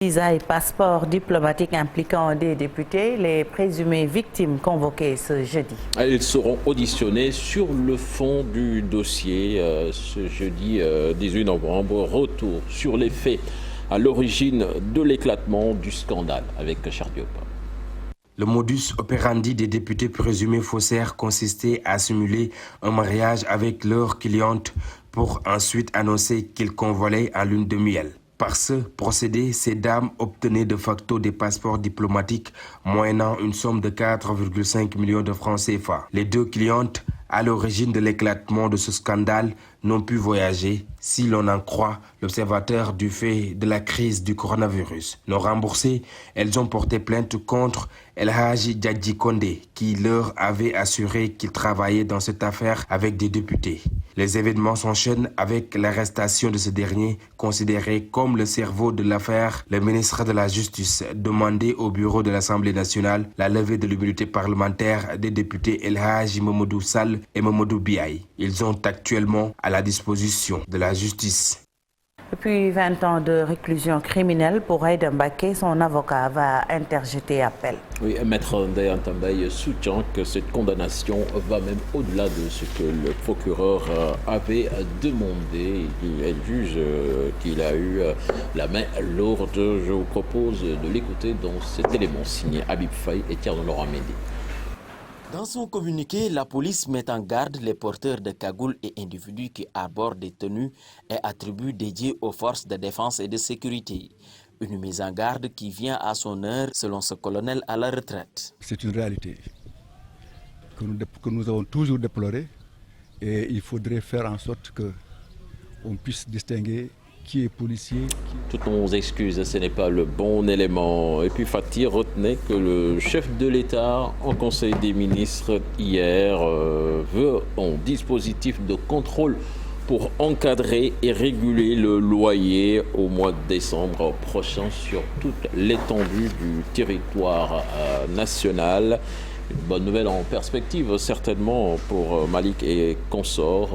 Visa et passeport diplomatique impliquant des députés, les présumées victimes convoquées ce jeudi. Ils seront auditionnés sur le fond du dossier ce jeudi 18 novembre. Retour sur les faits à l'origine de l'éclatement du scandale avec Cheikh Diop. Le modus operandi des députés présumés faussaires consistait à simuler un mariage avec leur cliente pour ensuite annoncer qu'ils convolaient en lune de miel. Par ce procédé, ces dames obtenaient de facto des passeports diplomatiques moyennant une somme de 4,5 millions de francs CFA. Les deux clientes à l'origine de l'éclatement de ce scandale n'ont pu voyager, si l'on en croit l'observateur, du fait de la crise du coronavirus. Non remboursées, elles ont porté plainte contre El Hadji Djadji Kondé, qui leur avait assuré qu'il travaillait dans cette affaire avec des députés. Les événements s'enchaînent avec l'arrestation de ce dernier, considéré comme le cerveau de l'affaire. Le ministre de la Justice demandait au bureau de l'Assemblée nationale la levée de l'immunité parlementaire des députés El Hadji Mamadou Sall et Mamadou Biaye. Ils ont actuellement à la disposition de la justice. Depuis 20 ans de réclusion criminelle pour Aïda Mbacké, son avocat va interjeter appel. Oui, Maître Ndeye Tambay soutient que cette condamnation va même au-delà de ce que le procureur avait demandé. Elle juge qu'il a eu la main lourde. Je vous propose de l'écouter dans cet élément signé Habib Faye et Thierno Laurent Mendy. Dans son communiqué, la police met en garde les porteurs de cagoules et individus qui arborent des tenues et attributs dédiés aux forces de défense et de sécurité. Une mise en garde qui vient à son heure, selon ce colonel à la retraite. C'est une réalité que nous avons toujours déplorée et il faudrait faire en sorte qu'on puisse distinguer qui est policier. Toutes nos excuses, ce n'est pas le bon élément. Et puis Fatih retenait que le chef de l'État en Conseil des ministres hier veut un dispositif de contrôle pour encadrer et réguler le loyer au mois de décembre prochain sur toute l'étendue du territoire national. Une bonne nouvelle en perspective, certainement, pour Malik et consorts.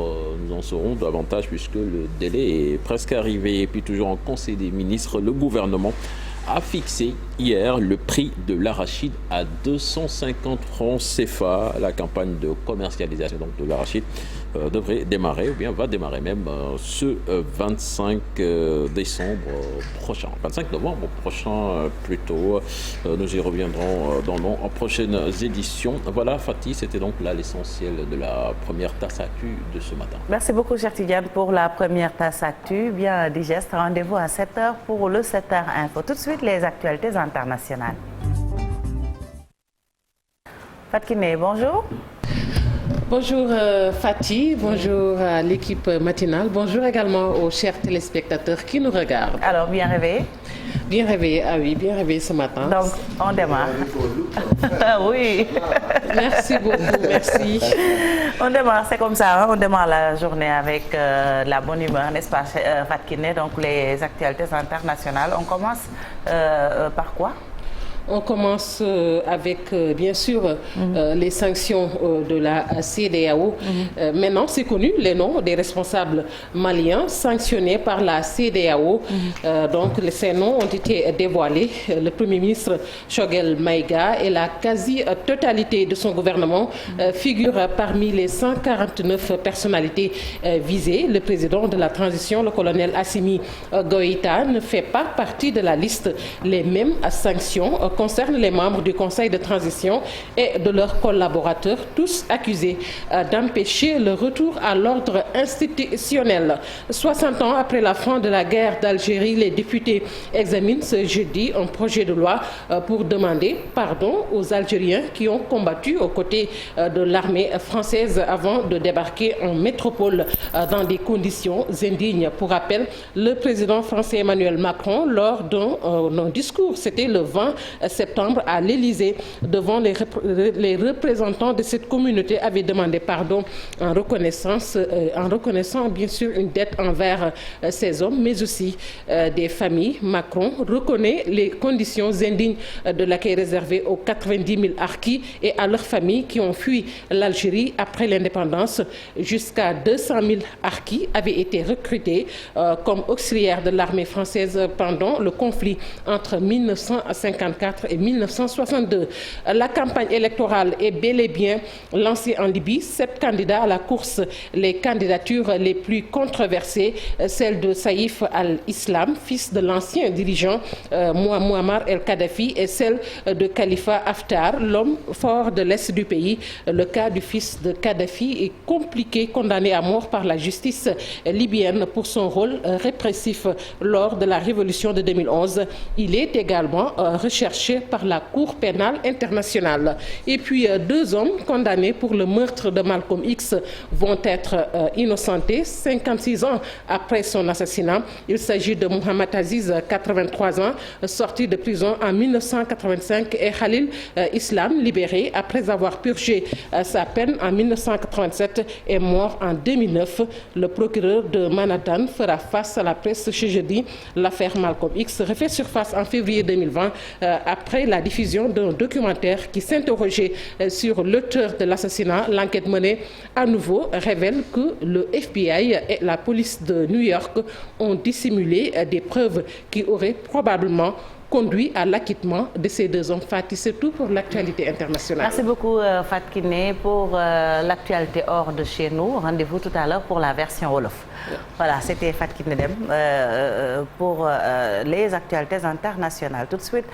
Nous en saurons davantage puisque le délai est presque arrivé. Et puis toujours en Conseil des ministres, le gouvernement a fixé hier le prix de l'arachide à 250 francs CFA. La campagne de commercialisation donc, de l'arachide devrait démarrer, ou bien va démarrer même ce 25 décembre prochain, 25 novembre prochain plutôt. Nous y reviendrons dans nos prochaines éditions. Voilà Fatih, c'était donc là l'essentiel de la première tasse actu de ce matin. Merci beaucoup Cheikh Tidiane pour la première tasse actu. Bien digeste, rendez-vous à 7h pour le 7h Info. Tout de suite les actualités internationales. Fatou Kiné, bonjour. Bonjour Fatih, bonjour à l'équipe matinale, bonjour également aux chers téléspectateurs qui nous regardent. Alors, bien réveillé? Bien réveillé, ah oui, bien réveillé ce matin. Donc, on démarre. Oui. Merci beaucoup, merci. On démarre, c'est comme ça, hein? On démarre la journée avec la bonne humeur, n'est-ce pas, Fatou Kiné? Donc, les actualités internationales, on commence par quoi? On commence avec, bien sûr, les sanctions de la CEDEAO. Maintenant, c'est connu, les noms des responsables maliens sanctionnés par la CEDEAO. Donc, ces noms ont été dévoilés. Le Premier ministre Choguel Maïga et la quasi-totalité de son gouvernement figurent parmi les 149 personnalités visées. Le président de la transition, le colonel Assimi Goïta, ne fait pas partie de la liste. Les mêmes sanctions concerne les membres du Conseil de transition et de leurs collaborateurs, tous accusés d'empêcher le retour à l'ordre institutionnel. 60 ans après la fin de la guerre d'Algérie, les députés examinent ce jeudi un projet de loi pour demander pardon aux Algériens qui ont combattu aux côtés de l'armée française avant de débarquer en métropole dans des conditions indignes. Pour rappel, le président français Emmanuel Macron, lors d'un discours, c'était le 20 septembre à l'Élysée devant les représentants de cette communauté avait demandé pardon en reconnaissant bien sûr une dette envers ces hommes, mais aussi des familles. Macron reconnaît les conditions indignes de l'accueil réservé aux 90 000 harkis et à leurs familles qui ont fui l'Algérie après l'indépendance. Jusqu'à 200 000 harkis avaient été recrutés comme auxiliaires de l'armée française pendant le conflit entre 1954 et 1962. La campagne électorale est bel et bien lancée en Libye. 7 candidats à la course. Les candidatures les plus controversées, celle de Saïf al-Islam, fils de l'ancien dirigeant Mouammar el-Kadhafi, et celle de Khalifa Haftar, l'homme fort de l'Est du pays. Le cas du fils de Kadhafi est compliqué, condamné à mort par la justice libyenne pour son rôle répressif lors de la révolution de 2011. Il est également recherché par la Cour pénale internationale. Et puis 2 hommes condamnés pour le meurtre de Malcolm X vont être innocentés 56 ans après son assassinat. Il s'agit de Mohamed Aziz, 83 ans, sorti de prison en 1985, et Khalil Islam, libéré après avoir purgé sa peine en 1987, est mort en 2009. Le procureur de Manhattan fera face à la presse ce jeudi. L'affaire Malcolm X refait surface en février 2020 après la diffusion d'un documentaire qui s'interrogeait sur l'auteur de l'assassinat. L'enquête menée à nouveau révèle que le FBI et la police de New York ont dissimulé des preuves qui auraient probablement conduit à l'acquittement de ces 2 hommes. Fatih, c'est tout pour l'actualité internationale. Merci beaucoup Fatou Kiné pour l'actualité hors de chez nous. Rendez-vous tout à l'heure pour la version Wolof. Voilà, c'était Fatou Kiné Dem pour les actualités internationales. Tout de suite.